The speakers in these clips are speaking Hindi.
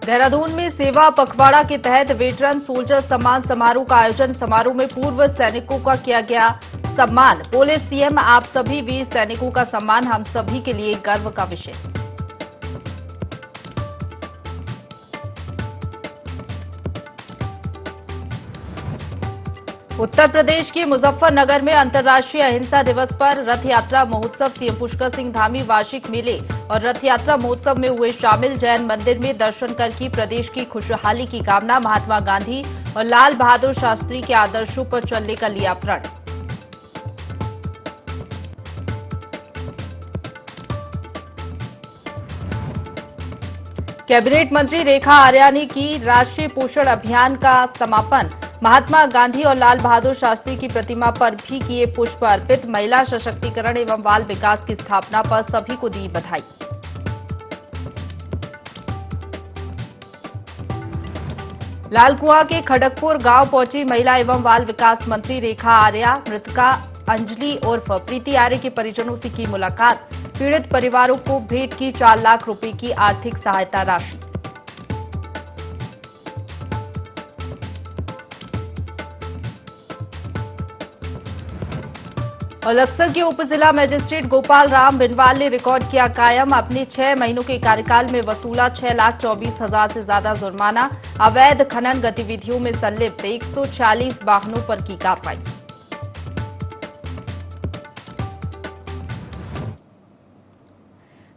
देहरादून में सेवा पखवाड़ा के तहत वेटरन सोल्जर सम्मान समारोह का आयोजन। समारोह में पूर्व सैनिकों का किया गया सम्मान। बोले सीएम, आप सभी वीर सैनिकों का सम्मान हम सभी के लिए गर्व का विषय। उत्तर प्रदेश के मुजफ्फरनगर में अंतर्राष्ट्रीय अहिंसा दिवस पर रथ यात्रा महोत्सव। सीएम पुष्कर सिंह धामी वार्षिक मेले और रथ यात्रा महोत्सव में हुए शामिल। जैन मंदिर में दर्शन कर की प्रदेश की खुशहाली की कामना। महात्मा गांधी और लाल बहादुर शास्त्री के आदर्शों पर चलने का लिया प्रण। कैबिनेट मंत्री रेखा आर्या ने की राष्ट्रीय पोषण अभियान का समापन। महात्मा गांधी और लाल बहादुर शास्त्री की प्रतिमा पर भी किए पुष्प अर्पित। महिला सशक्तिकरण एवं बाल विकास की स्थापना पर सभी को दी बधाई। लालकुआं के खड़गपुर गांव पहुंची महिला एवं बाल विकास मंत्री रेखा आर्या। मृतका अंजलि उर्फ प्रीति आर्य के परिजनों से की मुलाकात। पीड़ित परिवारों को भेंट की 4 लाख रुपए की आर्थिक सहायता राशि। और लक्सर के उप जिला मजिस्ट्रेट गोपाल राम बिनवाल ने रिकॉर्ड किया कायम। अपने 6 महीनों के कार्यकाल में वसूला 6,24,000 से ज्यादा जुर्माना। अवैध खनन गतिविधियों में संलिप्त 140 वाहनों पर की कार्रवाई।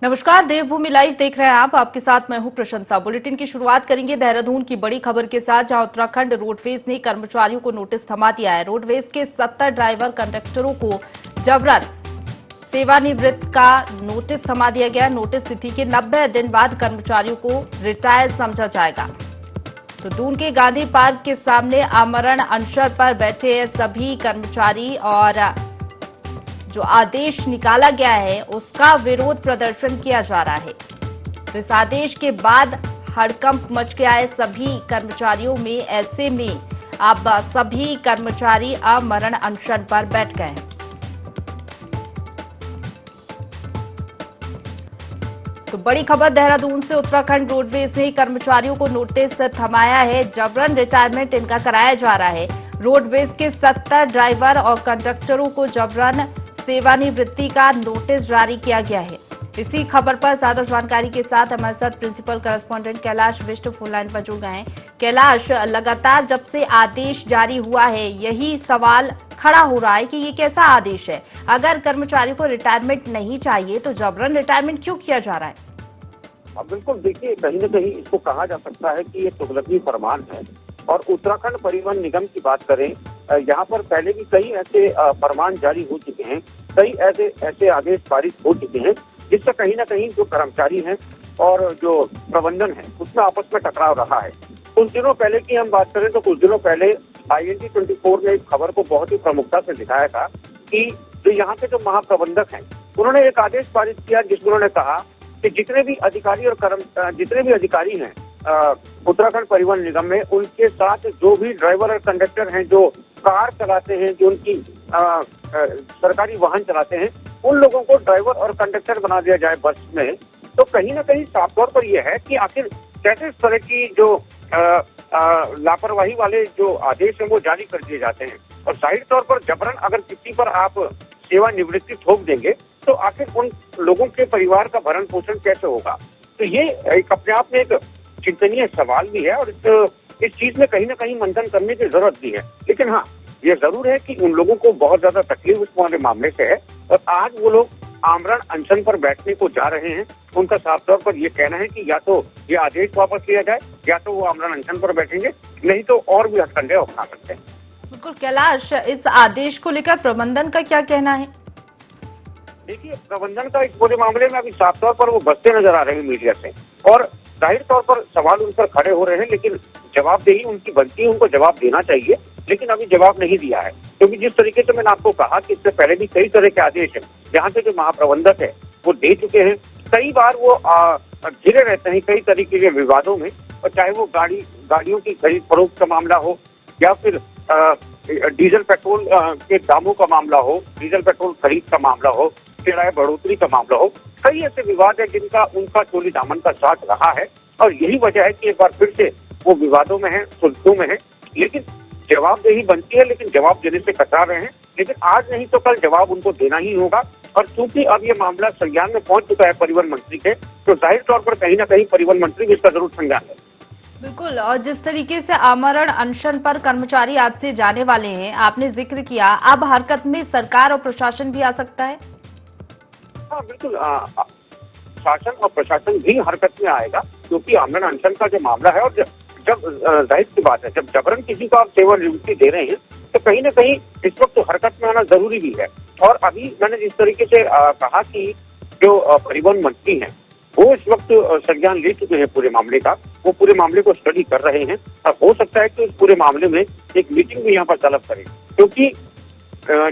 नमस्कार, देवभूमि लाइव देख रहे हैं आप। आपके साथ मैं हूं प्रशंसा। बुलेटिन की शुरुआत करेंगे देहरादून की बड़ी खबर के साथ, जहां उत्तराखंड रोडवेज ने कर्मचारियों को नोटिस थमा दिया है। रोडवेज के 70 ड्राइवर कंडक्टरों को जबरन सेवानिवृत्त का नोटिस थमा दिया गया। नोटिस तिथि के 90 दिन बाद कर्मचारियों को रिटायर समझा जाएगा। तो दून के गांधी पार्क के सामने आमरण अनशन पर बैठे सभी कर्मचारी और जो आदेश निकाला गया है उसका विरोध प्रदर्शन किया जा रहा है। तो इस आदेश के बाद हड़कंप मच गया है सभी कर्मचारियों में। ऐसे में अब सभी कर्मचारी आमरण अनशन पर बैठ गए हैं। तो बड़ी खबर देहरादून से, उत्तराखंड रोडवेज ने कर्मचारियों को नोटिस थमाया है। जबरन रिटायरमेंट इनका कराया जा रहा है। रोडवेज के 70 ड्राइवर और कंडक्टरों को जबरन सेवानिवृत्ति का नोटिस जारी किया गया है। इसी खबर पर ज्यादा जानकारी के साथ हमारे साथ principal correspondent Kailash Visht phone line पर जुड़ गए हैं। कैलाश, लगातार जब से आदेश जारी हुआ है यही सवाल खड़ा हो रहा है कि ये कैसा आदेश है? अगर कर्मचारियों को रिटायरमेंट नहीं चाहिए तो जबरन रिटायरमेंट क्यों किया जा रहा है? बिल्कुल, देखिए, कहीं न कहीं इसको कहा जा सकता है कि ये तुगलकी फरमान है। और उत्तराखंड परिवहन निगम की बात करें, यहाँ पर पहले भी कई ऐसे फरमान जारी हो चुके हैं, कई ऐसे आदेश पारित हो चुके हैं जिससे कहीं न कहीं जो कर्मचारी हैं और जो प्रबंधन है उसमें आपस में टकराव रहा है। कुछ दिनों पहले की हम बात करें तो कुछ दिनों पहले IND24 ने इस खबर को बहुत ही प्रमुखता से दिखाया था कि जो यहाँ के जो महाप्रबंधक हैं उन्होंने एक आदेश पारित किया जिसमें उन्होंने कहा कि जितने भी अधिकारी हैं उत्तराखंड परिवहन निगम में, उनके साथ जो भी ड्राइवर और कंडक्टर हैं जो कार चलाते हैं, जो उनकी सरकारी वाहन चलाते हैं, उन लोगों को ड्राइवर और कंडक्टर बना दिया जाए बस में। तो कहीं ना कहीं साफ तौर पर यह है कि आखिर कैसे इस तरह की जो लापरवाही वाले जो आदेश हैं वो जारी कर दिए जाते हैं। और जाहिर तौर पर जबरन अगर किसी पर आप सेवानिवृत्ति थोप देंगे तो आखिर उन लोगों के परिवार का भरण पोषण कैसे होगा? तो ये एक अपने आप में एक चिंतनीय सवाल भी है और इस चीज में कहीं ना कहीं मंथन करने की जरूरत भी है। लेकिन हाँ, ये जरूर है कि उन लोगों को बहुत ज्यादा तकलीफ उस वाले मामले से है और आज वो लोग आमरण अनशन पर बैठने को जा रहे हैं। उनका साफ तौर पर ये कहना है कि या तो ये आदेश वापस लिया जाए या तो वो आमरण अनशन पर बैठेंगे, नहीं तो और भी हथकंडे उठा सकते हैं। बिल्कुल कैलाश, इस आदेश को लेकर प्रबंधन का क्या कहना है? देखिए, प्रबंधन का इस पूरे मामले में अभी साफ तौर पर वो बचते नजर आ रहे हैं मीडिया से और जाहिर तौर पर सवाल उन पर खड़े हो रहे हैं, लेकिन जवाबदेही उनकी बनती है, उनको जवाब देना चाहिए, लेकिन अभी जवाब नहीं दिया है। क्योंकि जिस तरीके से मैंने आपको कहा कि इससे पहले भी कई तरह के आदेश हैं जहाँ से जो महाप्रबंधक है वो दे चुके हैं। कई बार वो घिरे रहते हैं कई तरीके के विवादों में, और चाहे वो गाड़ियों की खरीद फरोख्त का मामला हो या फिर डीजल पेट्रोल के दामों का मामला हो, डीजल पेट्रोल खरीद का मामला हो, किराए बढ़ोतरी का मामला हो, कई ऐसे विवाद है जिनका उनका चोली दामन का साथ रहा है। और यही वजह है कि एक बार फिर से वो विवादों में है, सुर्खियों में है। लेकिन जवाबदेही बनती है, लेकिन जवाब देने से कतरा रहे हैं। लेकिन आज नहीं तो कल जवाब उनको देना ही होगा। और चूंकि अब ये मामला संज्ञान में पहुंच चुका है परिवहन मंत्री के, तो जाहिर तौर पर कहीं ना कहीं परिवहन मंत्री भी इसका जरूर संज्ञान है। बिल्कुल। और जिस तरीके से आमरण अनशन पर कर्मचारी आज से जाने वाले हैं, आपने जिक्र किया, अब हरकत में सरकार और प्रशासन भी आ सकता है। हाँ बिल्कुल, शासन और प्रशासन भी हरकत में आएगा, क्योंकि आमरण अनशन का जो मामला है, और जब जाहिर सी बात है, जब जबरन किसी को आप सेवानिवृत्ति दे रहे हैं तो कहीं ना कहीं इस वक्त तो हरकत में आना जरूरी भी है। और अभी मैंने जिस तरीके से कहा कि जो परिवहन मंत्री हैं वो इस वक्त संज्ञान ले चुके हैं पूरे मामले का, वो पूरे मामले को स्टडी कर रहे हैं। और हो सकता है कि उस पूरे मामले में एक मीटिंग भी यहाँ पर तलब करें, क्योंकि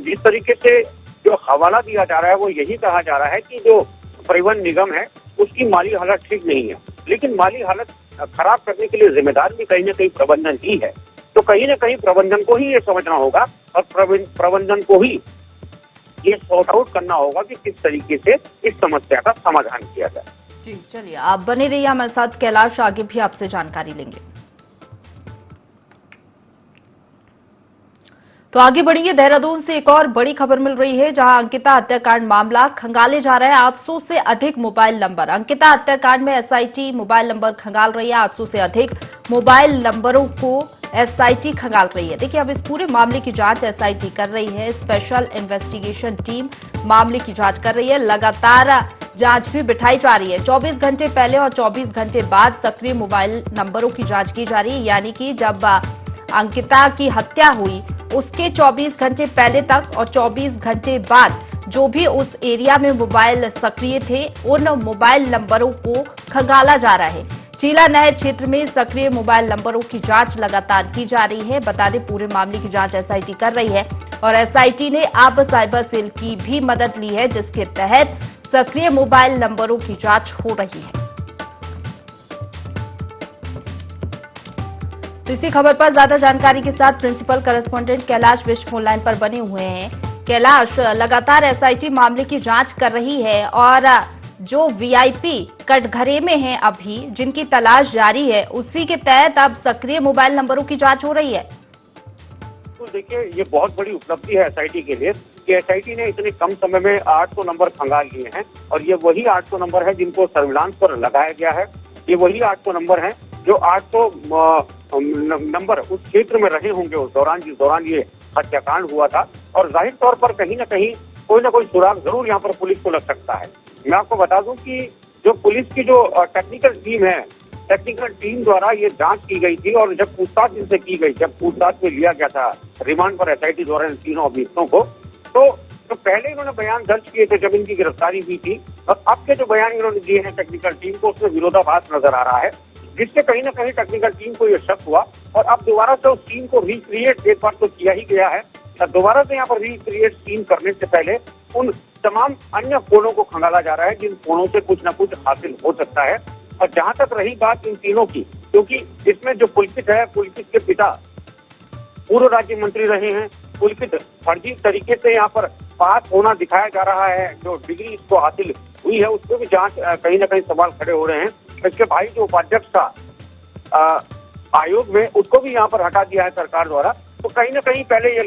जिस तरीके से जो हवाला दिया जा रहा है वो यही कहा जा रहा है कि जो परिवहन निगम है उसकी माली हालत ठीक नहीं है, लेकिन माली हालत खराब करने के लिए जिम्मेदार भी कहीं ना कहीं प्रबंधन ही है। तो कहीं ना कहीं प्रबंधन को ही ये समझना होगा और प्रबंधन को ही ये सॉर्ट आउट करना होगा कि किस तरीके से इस समस्या का समाधान किया जाए। जी चलिए, आप बने रहिए हमारे साथ। कैलाश, आगे भी आपसे जानकारी लेंगे। तो आगे बढ़ेंगे। देहरादून से एक और बड़ी खबर मिल रही है, जहां अंकिता हत्याकांड मामला खंगाले जा रहा है। 800 से अधिक मोबाइल नंबर, अंकिता हत्याकांड में एसआईटी मोबाइल नंबर खंगाल रही है। 800 से अधिक मोबाइल नंबरों को एसआईटी खंगाल रही है। देखिए, अब इस पूरे मामले की जांच एसआईटी कर रही है। स्पेशल इन्वेस्टिगेशन टीम मामले की जांच कर रही है। लगातार जांच भी बिठाई जा रही है। 24 घंटे पहले और 24 घंटे बाद सक्रिय मोबाइल नंबरों की जांच की जा रही है, यानी कि जब अंकिता की हत्या हुई उसके 24 घंटे पहले तक और 24 घंटे बाद जो भी उस एरिया में मोबाइल सक्रिय थे, उन मोबाइल नंबरों को खंगाला जा रहा है। चीला नहर क्षेत्र में सक्रिय मोबाइल नंबरों की जांच लगातार की जा रही है। बता दें, पूरे मामले की जांच एसआईटी कर रही है और एसआईटी ने अब साइबर सेल की भी मदद ली है, जिसके तहत सक्रिय मोबाइल नंबरों की जांच हो रही है। तो इसी खबर पर ज्यादा जानकारी के साथ प्रिंसिपल करेस्पॉन्डेंट कैलाश विश्व फोन लाइन पर बने हुए हैं। कैलाश, लगातार एसआईटी मामले की जांच कर रही है और जो वीआईपी कटघरे में हैं अभी, जिनकी तलाश जारी है, उसी के तहत अब सक्रिय मोबाइल नंबरों की जांच हो रही है। तो देखिए, ये बहुत बड़ी उपलब्धि है एसआईटी के लिए कि एसआईटी ने इतने कम समय में 800 नंबर खंगाल लिए हैं। और ये वही 800 नंबर है जिनको सर्विलांस पर लगाया गया है। ये वही 800 नंबर हैं जो 800 नंबर उस क्षेत्र में रहे होंगे उस दौरान, जिस दौरान ये हत्याकांड हुआ था। और जाहिर तौर पर कहीं ना कहीं कोई ना कोई सुराग जरूर यहाँ पर पुलिस को लग सकता है। मैं आपको बता दूं कि जो पुलिस की जो टेक्निकल टीम है, टेक्निकल टीम द्वारा ये जांच की गई थी और जब पूछताछ इनसे की गई, जब पूछताछ में लिया गया था रिमांड पर एसआईटी द्वारा इन तीनों अभियुक्तों को, तो पहले इन्होंने बयान दर्ज किए थे जब इनकी गिरफ्तारी हुई थी, और अब के जो बयान इन्होंने दिए हैं टेक्निकल टीम को, उसमें विरोधाभास नजर आ रहा है, जिससे कहीं ना कहीं टेक्निकल टीम को ये शक हुआ। और अब दोबारा से उस टीम को रिक्रिएट एक बार तो किया ही गया है, दोबारा से यहाँ पर रिक्रिएट टीम करने से पहले उन तमाम अन्य फोनों को खंगाला जा रहा है जिन फोनों से कुछ न कुछ हासिल हो सकता है। और जहां तक रही बात इन तीनों की, क्योंकि इसमें जो पुलकित है, पुलकित के पिता पूर्व राज्य मंत्री रहे हैं, पुलकित फर्जी तरीके से यहाँ पर पास होना दिखाया जा रहा है, जो डिग्री इसको हासिल हुई है उसको भी जांच कहीं ना कहीं सवाल खड़े हो रहे हैं। इसके भाई जो उपाध्यक्ष था आयोग में, उसको भी यहाँ पर हटा दिया है सरकार द्वारा। तो कहीं ना कहीं पहले ये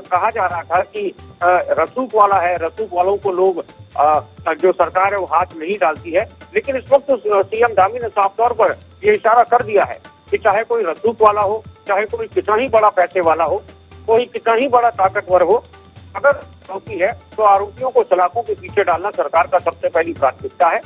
कहा जा रहा था कि रसूख वाला है, रसूख वालों को लोग जो सरकार है वो हाथ नहीं डालती है। लेकिन इस वक्त तो सीएम धामी ने साफ तौर पर ये इशारा कर दिया है कि चाहे कोई रसूख वाला हो, चाहे कोई कितना ही बड़ा पैसे वाला हो, कोई कितना ही बड़ा ताकतवर हो, अगर आरोपी है तो आरोपियों को सलाखों के पीछे डालना सरकार का सबसे पहली प्राथमिकता है।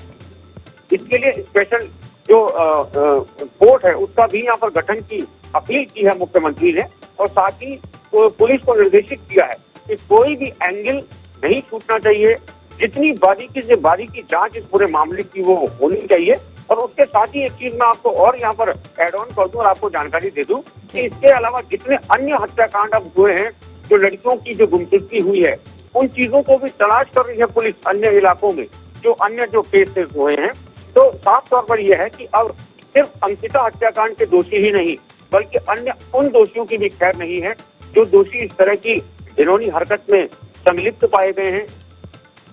इसके लिए स्पेशल जो कोर्ट है उसका भी यहाँ पर गठन की अपील की है मुख्यमंत्री ने, और साथ ही पुलिस को निर्देशित किया है कि कोई भी एंगल नहीं छूटना चाहिए। जितनी बारीकी से बारीकी जांच इस पूरे मामले की वो होनी चाहिए। और उसके साथ ही एक चीज मैं आपको और यहाँ पर एड ऑन कर दूं और आपको जानकारी दे दूं कि इसके अलावा जितने अन्य हत्याकांड अब हुए हैं, जो लड़कियों की जो गुमशुदगी हुई है, उन चीजों को भी तलाश कर रही है पुलिस अन्य इलाकों में, जो अन्य जो केसेस हुए हैं। तो साफ तौर पर यह है कि अब सिर्फ अंकिता हत्याकांड के दोषी ही नहीं, बल्कि अन्य उन दोषियों की भी खैर नहीं है जो दोषी इस तरह की घिनौनी हरकत में सम्मिलित पाए गए हैं,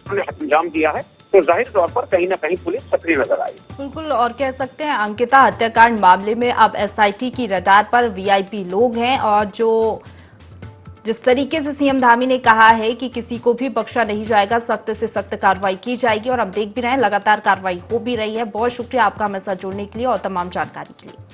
उन्हें अंजाम दिया है। तो जाहिर तौर पर कहीं ना कहीं पुलिस सक्रिय नजर आई। बिल्कुल, और कह सकते हैं अंकिता हत्याकांड मामले में अब एसआईटी की रडार पर वीआईपी लोग हैं, और जो जिस तरीके से सीएम धामी ने कहा है कि किसी को भी बख्शा नहीं जाएगा, सख्त से सख्त कार्रवाई की जाएगी, और हम देख भी रहे हैं लगातार कार्रवाई हो भी रही है। बहुत शुक्रिया आपका हमें साथ जुड़ने के लिए और तमाम जानकारी के लिए।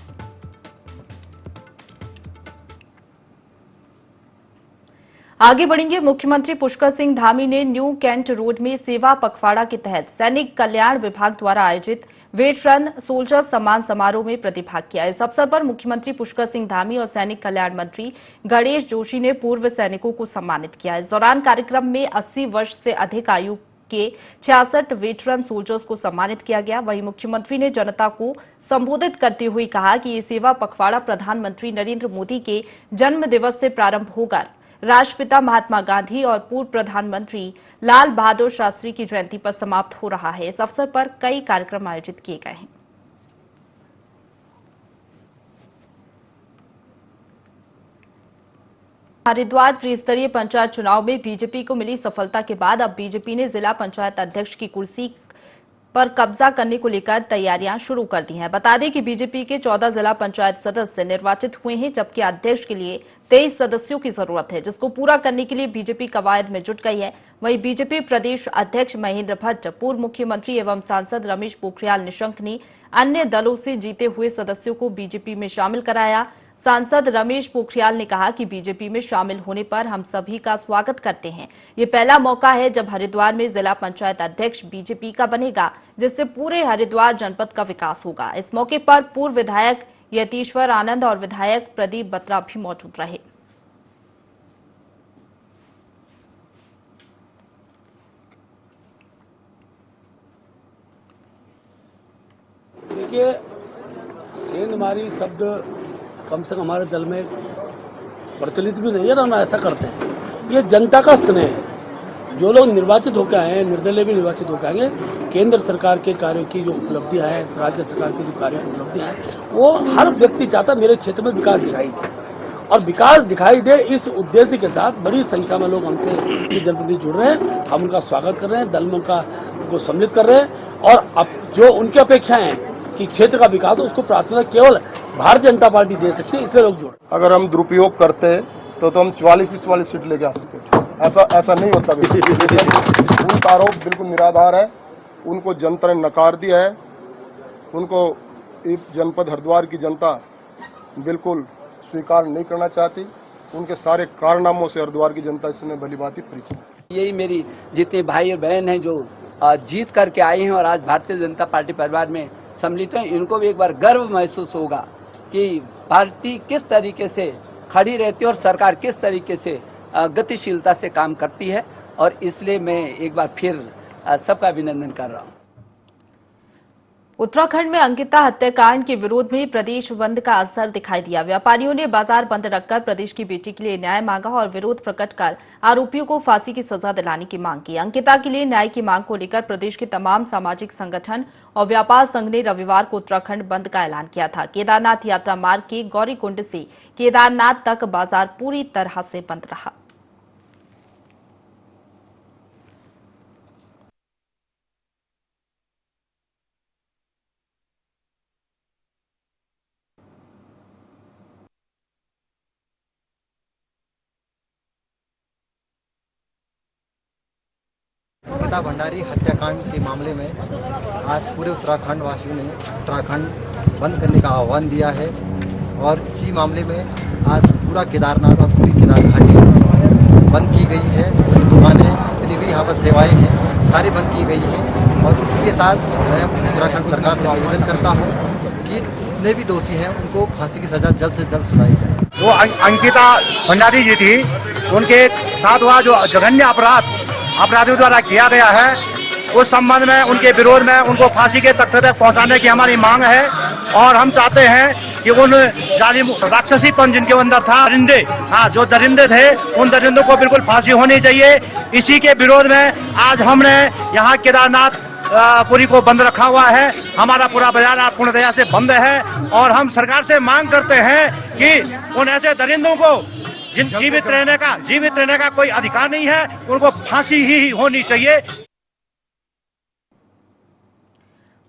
आगे बढ़ेंगे। मुख्यमंत्री पुष्कर सिंह धामी ने न्यू कैंट रोड में सेवा पखवाड़ा के तहत सैनिक कल्याण विभाग द्वारा आयोजित वेट रन सोल्जर सम्मान समारोह में प्रतिभाग किया। इस अवसर पर मुख्यमंत्री पुष्कर सिंह धामी और सैनिक कल्याण मंत्री गणेश जोशी ने पूर्व सैनिकों को सम्मानित किया। इस दौरान कार्यक्रम में 80 वर्ष से अधिक आयु के 66 वेटरन सोल्जर्स को सम्मानित किया गया। वहीं मुख्यमंत्री ने जनता को संबोधित करते हुए कहा कि ये सेवा पखवाड़ा प्रधानमंत्री नरेंद्र मोदी के जन्म दिवस से प्रारंभ होकर राष्ट्रपिता महात्मा गांधी और पूर्व प्रधानमंत्री लाल बहादुर शास्त्री की जयंती पर समाप्त हो रहा है। इस अवसर पर कई कार्यक्रम आयोजित किए गए हैं। हरिद्वार त्रिस्तरीय पंचायत चुनाव में बीजेपी को मिली सफलता के बाद अब बीजेपी ने जिला पंचायत अध्यक्ष की कुर्सी पर कब्जा करने को लेकर तैयारियां शुरू कर दी हैं। बता दें कि बीजेपी के 14 जिला पंचायत सदस्य निर्वाचित हुए हैं, जबकि अध्यक्ष के लिए 23 सदस्यों की जरूरत है, जिसको पूरा करने के लिए बीजेपी कवायद में जुट गई है। वहीं बीजेपी प्रदेश अध्यक्ष महेंद्र भट्ट, पूर्व मुख्यमंत्री एवं सांसद रमेश पोखरियाल निशंक ने अन्य दलों से जीते हुए सदस्यों को बीजेपी में शामिल कराया। सांसद रमेश पोखरियाल ने कहा कि बीजेपी में शामिल होने पर हम सभी का स्वागत करते हैं। ये पहला मौका है जब हरिद्वार में जिला पंचायत अध्यक्ष बीजेपी का बनेगा, जिससे पूरे हरिद्वार जनपद का विकास होगा। इस मौके पर पूर्व विधायक यतीश्वर आनंद और विधायक प्रदीप बत्रा भी मौजूद रहे। देखिए, सेंधमारी शब्द कम से कम हमारे दल में प्रचलित भी नहीं है, ना ऐसा करते हैं। ये जनता का स्नेह है। जो लोग निर्वाचित होकर आए हैं, निर्दलीय भी निर्वाचित होकर आएंगे, केंद्र सरकार के कार्यों की जो उपलब्धियां हैं, राज्य सरकार की जो कार्यों की उपलब्धियां हैं, वो हर व्यक्ति चाहता मेरे क्षेत्र में विकास दिखाई दे, और विकास दिखाई दे इस उद्देश्य के साथ बड़ी संख्या में लोग हमसे जनप्रतिनिधि जुड़ रहे हैं। हम उनका स्वागत कर रहे हैं, दल में उनको सम्मिलित कर रहे हैं, और अब जो उनकी अपेक्षाएं हैं कि क्षेत्र का विकास हो, उसको प्राथमिकता केवल भारतीय जनता पार्टी दे सकती है, इसलिए लोग जुड़े। अगर हम दुरुपयोग करते तो हम 44 सीट लेके आ सकते थे। ऐसा नहीं होता। उनका आरोप बिल्कुल निराधार है। उनको जनता ने नकार दिया है। उनको जनपद हरिद्वार की जनता बिल्कुल स्वीकार नहीं करना चाहती। उनके सारे कारनामों से हरिद्वार की जनता इसमें भलीभांति परिचित है। यही मेरी जितने भाई और बहन हैं जो जीत करके आए हैं और आज भारतीय जनता पार्टी परिवार में सम्मिलित हैं, इनको भी एक बार गर्व महसूस होगा कि पार्टी किस तरीके से खड़ी रहती है और सरकार किस तरीके से गतिशीलता से काम करती है। और इसलिए मैं एक बार फिर सबका अभिनंदन कर रहा हूँ। उत्तराखंड में अंकिता हत्याकांड के विरोध में प्रदेश बंद का असर दिखाई दिया। व्यापारियों ने बाजार बंद रखकर प्रदेश की बेटी के लिए न्याय मांगा और विरोध प्रकट कर आरोपियों को फांसी की सजा दिलाने की मांग की। अंकिता के लिए न्याय की मांग को लेकर प्रदेश के तमाम सामाजिक संगठन और व्यापार संघ ने रविवार को उत्तराखंड बंद का ऐलान किया था। केदारनाथ यात्रा मार्ग के गौरीकुंड से केदारनाथ तक बाजार पूरी तरह से बंद रहा। अंकिता भंडारी हत्याकांड के मामले में आज पूरे उत्तराखंड वासियों ने उत्तराखंड बंद करने का आह्वान दिया है और इसी मामले में आज पूरा केदारनाथ और पूरी केदार घाटी बंद की गई है। पूरी दुकानें जितनी भी यहाँ पर सेवाएं हैं सारी बंद की गई हैं और इसी के साथ मैं उत्तराखंड सरकार से निवेदन करता हूँ कि जितने भी दोषी हैं उनको फांसी की सजा जल्द से जल्द सुनाई जाए। जो अंकिता भंडारी जी थी, उनके साथ हुआ जो जघन्य अपराधियों द्वारा किया गया है, उस संबंध में उनके विरोध में उनको फांसी के तख्ते तक पहुंचाने की हमारी मांग है। और हम चाहते हैं कि उन जालिम राक्षसीपन जिनके अंदर था, दरिंदे, जो दरिंदे थे, उन दरिंदों को बिल्कुल फांसी होनी चाहिए। इसी के विरोध में आज हमने यहाँ केदारनाथ पुरी को बंद रखा हुआ है। हमारा पूरा बाजार पूर्णतया से बंद है और हम सरकार से मांग करते हैं कि उन ऐसे दरिंदों को जीवित रहने का कोई अधिकार नहीं है, उनको फांसी ही होनी चाहिए।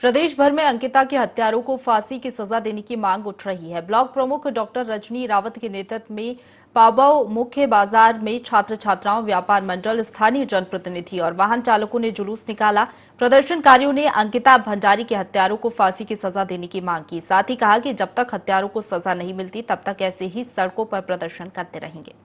प्रदेश भर में अंकिता के हत्यारों को फांसी की सजा देने की मांग उठ रही है। ब्लॉक प्रमुख डॉक्टर रजनी रावत के नेतृत्व में पाबाऊ मुख्य बाजार में छात्र छात्राओं, व्यापार मंडल, स्थानीय जनप्रतिनिधि और वाहन चालकों ने जुलूस निकाला। प्रदर्शनकारियों ने अंकिता भंडारी के हत्यारों को फांसी की सजा देने की मांग की। साथ ही कहा कि जब तक हत्यारों को सजा नहीं मिलती तब तक ऐसे ही सड़कों पर प्रदर्शन करते रहेंगे।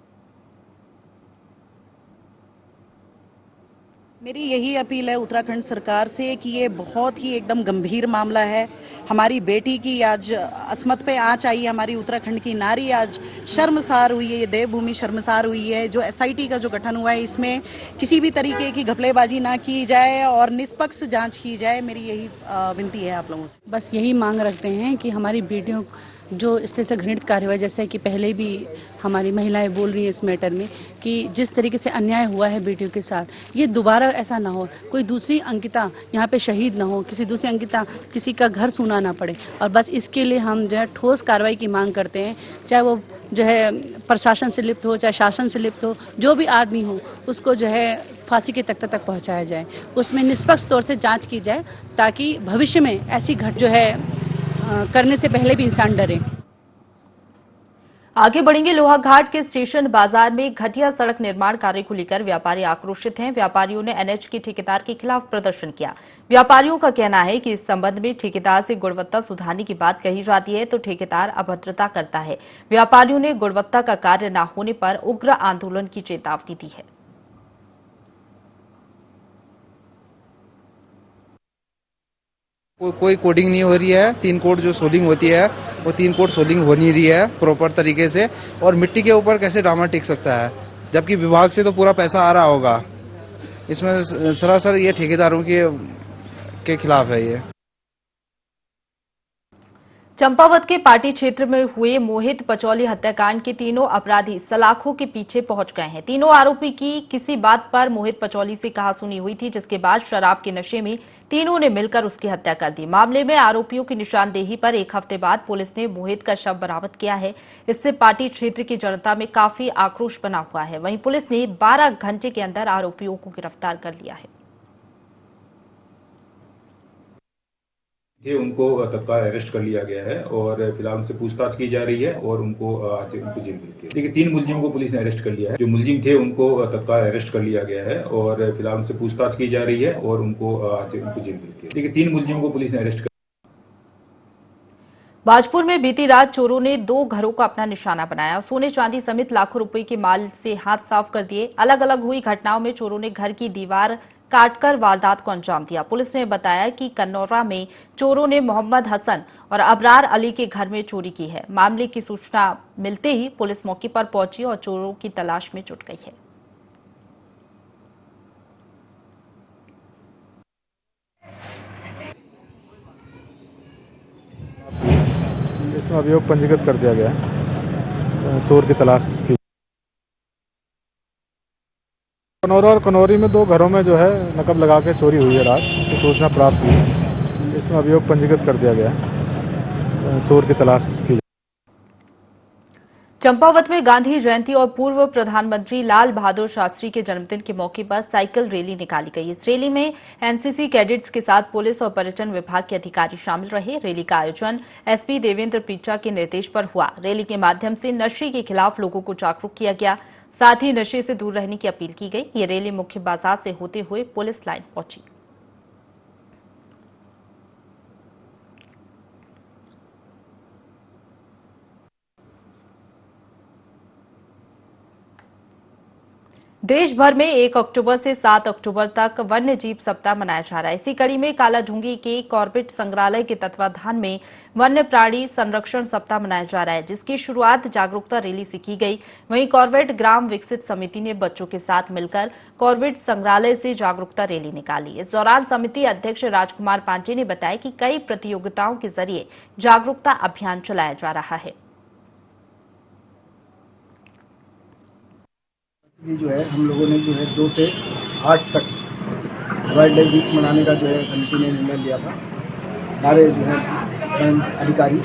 मेरी यही अपील है उत्तराखंड सरकार से कि ये बहुत ही एकदम गंभीर मामला है। हमारी बेटी की आज अस्मत पे आंच आई, हमारी उत्तराखंड की नारी आज शर्मसार हुई है, ये देवभूमि शर्मसार हुई है। जो एसआईटी का जो गठन हुआ है इसमें किसी भी तरीके की घपलेबाजी ना की जाए और निष्पक्ष जांच की जाए। मेरी यही विनती है आप लोगों से। बस यही मांग रखते हैं कि हमारी बेटियों जो इस तरह से घृणित कार्यवाही, जैसे कि पहले भी हमारी महिलाएं बोल रही हैं इस मैटर में कि जिस तरीके से अन्याय हुआ है बेटियों के साथ, ये दोबारा ऐसा ना हो। कोई दूसरी अंकिता यहाँ पे शहीद ना हो, किसी दूसरी अंकिता किसी का घर सूना ना पड़े। और बस इसके लिए हम जो है ठोस कार्रवाई की मांग करते हैं, चाहे वो जो है प्रशासन से लिप्त हो, चाहे शासन से लिप्त हो, जो भी आदमी हो उसको जो है फांसी के तख्ते तक पहुँचाया जाए। उसमें निष्पक्ष तौर से जाँच की जाए ताकि भविष्य में ऐसी घटना जो है करने से पहले भी इंसान डरे। आगे बढ़ेंगे। लोहाघाट के स्टेशन बाजार में घटिया सड़क निर्माण कार्य को लेकर व्यापारी आक्रोशित हैं। व्यापारियों ने एनएच के ठेकेदार के खिलाफ प्रदर्शन किया। व्यापारियों का कहना है कि इस संबंध में ठेकेदार से गुणवत्ता सुधारने की बात कही जाती है तो ठेकेदार अभद्रता करता है। व्यापारियों ने गुणवत्ता का कार्य न होने पर उग्र आंदोलन की चेतावनी दी है। कोई कोडिंग नहीं हो रही है। 3 कोड जो सोलिंग होती है वो 3 कोड सोलिंग हो नहीं रही है प्रॉपर तरीके से। और मिट्टी के ऊपर कैसे डामर टिक सकता है, जबकि विभाग से तो पूरा पैसा आ रहा होगा। इसमें सरासर ये ठेकेदारों के खिलाफ है। ये चंपावत के पाटी क्षेत्र में हुए मोहित पचौली हत्याकांड के तीनों अपराधी सलाखों के पीछे पहुंच गए हैं। तीनों आरोपी की किसी बात पर मोहित पचौली से कहासुनी हुई थी, जिसके बाद शराब के नशे में तीनों ने मिलकर उसकी हत्या कर दी। मामले में आरोपियों की निशानदेही पर 1 हफ्ते बाद पुलिस ने मोहित का शव बरामद किया है। इससे पाटी क्षेत्र की जनता में काफी आक्रोश बना हुआ है। वहीं पुलिस ने 12 घंटे के अंदर आरोपियों को गिरफ्तार कर लिया है। उनको तत्काल अरेस्ट कर लिया गया है और फिलहाल उनसे पूछताछ की जा रही है और उनको आज उनको जेल मिली है। देखिए 3 मुलजिमों को पुलिस ने अरेस्ट कर लिया है। जो मुलजिम थे उनको तत्काल अरेस्ट कर लिया गया है और फिलहाल उनसे पूछताछ की जा रही है और उनको आज उनको जेल मिली है। देखिए 3 मुलजिमों को पुलिस ने अरेस्ट कर। बाजपुर में बीती रात चोरों ने 2 घरों का अपना निशाना बनाया। सोने चांदी समेत लाखों रुपए के माल से हाथ साफ कर दिए। अलग अलग हुई घटनाओं में चोरों ने घर की दीवार काटकर वारदात को अंजाम दिया। पुलिस ने बताया कि कन्नौरा में चोरों ने मोहम्मद हसन और अबरार अली के घर में चोरी की है। मामले की सूचना मिलते ही पुलिस मौके पर पहुंची और चोरों की तलाश में जुट गई है। इसमें अभियोग पंजीकृत कर दिया गया है। चोर की तलाश की। कनौरा और कनौरी में 2 घरों में जो है नकब लगा के चोरी हुई है रात, उसकी सूचना प्राप्त हुई है। इसमें अभियोग पंजीकृत कर दिया गया है। चोर की तलाश की। चंपावत में गांधी जयंती और पूर्व प्रधानमंत्री लाल बहादुर शास्त्री के जन्मदिन के मौके पर साइकिल रैली निकाली गई। इस रैली में एनसीसी कैडेट्स के साथ पुलिस और पर्यटन विभाग के अधिकारी शामिल रहे। रैली का आयोजन एसपी देवेंद्र पीचा के निर्देश पर हुआ। रैली के माध्यम से नशे के खिलाफ लोगों को जागरूक किया गया, साथ ही नशे से दूर रहने की अपील की गई। ये रैली मुख्य बाजार से होते हुए पुलिस लाइन पहुंची। देश भर में 1 अक्टूबर से 7 अक्टूबर तक वन्य जीव सप्ताह मनाया जा रहा है। इसी कड़ी में कालाढूंगी के कॉर्बेट संग्रहालय के तत्वाधान में वन्य प्राणी संरक्षण सप्ताह मनाया जा रहा है, जिसकी शुरुआत जागरूकता रैली से की गई। वहीं कॉर्बेट ग्राम विकसित समिति ने बच्चों के साथ मिलकर कॉर्बेट संग्रहालय से जागरूकता रैली निकाली। इस दौरान समिति अध्यक्ष राजकुमार पांडे ने बताया कि कई प्रतियोगिताओं के जरिए जागरूकता अभियान चलाया जा रहा है। ये जो है हम लोगों ने जो है 2 से 8 तक वाइल्ड लाइफ वीक मनाने का जो है समिति ने निर्णय लिया था। सारे जो है अधिकारी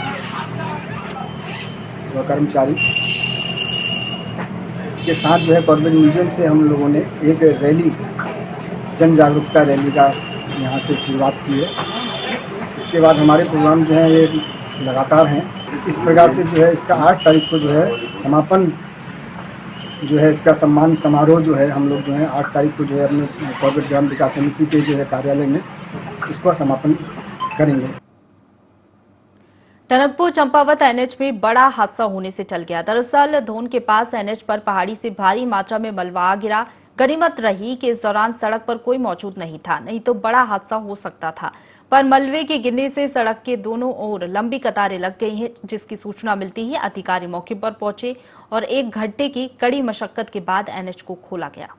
व कर्मचारी के साथ जो है कॉर्बेट म्यूजियम से हम लोगों ने एक रैली, जन जागरूकता रैली का यहाँ से शुरुआत की है। इसके बाद हमारे प्रोग्राम जो है ये लगातार हैं। इस प्रकार से जो है इसका 8 तारीख को जो है समापन जो है इसका सम्मान समारोह जो है हम लोग जो है 8 तारीख को जो है अपने कॉर्पोरेट ग्राम विकास समिति के जो है कार्यालय में इसका समापन करेंगे। टनकपुर चंपावत एनएच में बड़ा हादसा होने से टल गया। दरअसल धोन के पास एनएच पर पहाड़ी से भारी मात्रा में मलबा आ गिरा। गनीमत रही कि इस दौरान सड़क पर कोई मौजूद नहीं था, नहीं तो बड़ा हादसा हो सकता था। पर मलबे के गिरने से सड़क के दोनों ओर लंबी कतारें लग गई हैं, जिसकी सूचना मिलती ही अधिकारी मौके पर पहुंचे और 1 घंटे की कड़ी मशक्कत के बाद एनएच को खोला गया।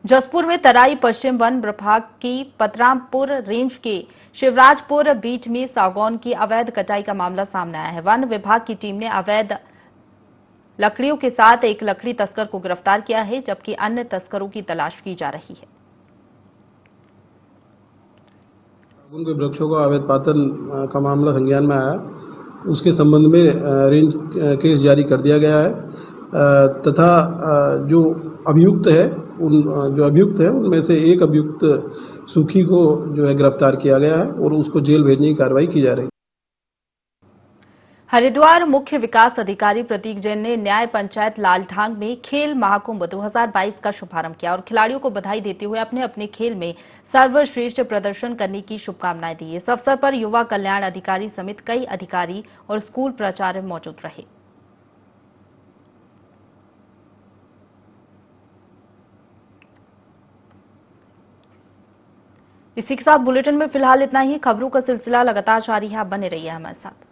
जसपुर में तराई पश्चिम वन विभाग की पतरामपुर रेंज के शिवराजपुर बीच में सागौन की अवैध कटाई का मामला सामने आया है। वन विभाग की टीम ने अवैध लकड़ियों के साथ एक लकड़ी तस्कर को गिरफ्तार किया है, जबकि अन्य तस्करों की तलाश की जा रही है। सागौन के वृक्षों का अवैध पातन का मामला संज्ञान में आया। उसके संबंध में रेंज केस जारी कर दिया गया है तथा जो अभियुक्त है उनमें से एक अभियुक्त सुखी को जो है गिरफ्तार किया गया है और उसको जेल भेजने की कार्रवाई की जा रही है। हरिद्वार मुख्य विकास अधिकारी प्रतीक जैन ने न्याय पंचायत लालढांग में खेल महाकुंभ 2022 का शुभारंभ किया और खिलाड़ियों को बधाई देते हुए अपने अपने खेल में सर्वश्रेष्ठ प्रदर्शन करने की शुभकामनाएं दी। इस अवसर पर युवा कल्याण अधिकारी समेत कई अधिकारी और स्कूल प्राचार्य मौजूद रहे। इसी के साथ बुलेटिन में फिलहाल इतना ही। खबरों का सिलसिला लगातार जारी है, आप बने रहिए हमारे साथ।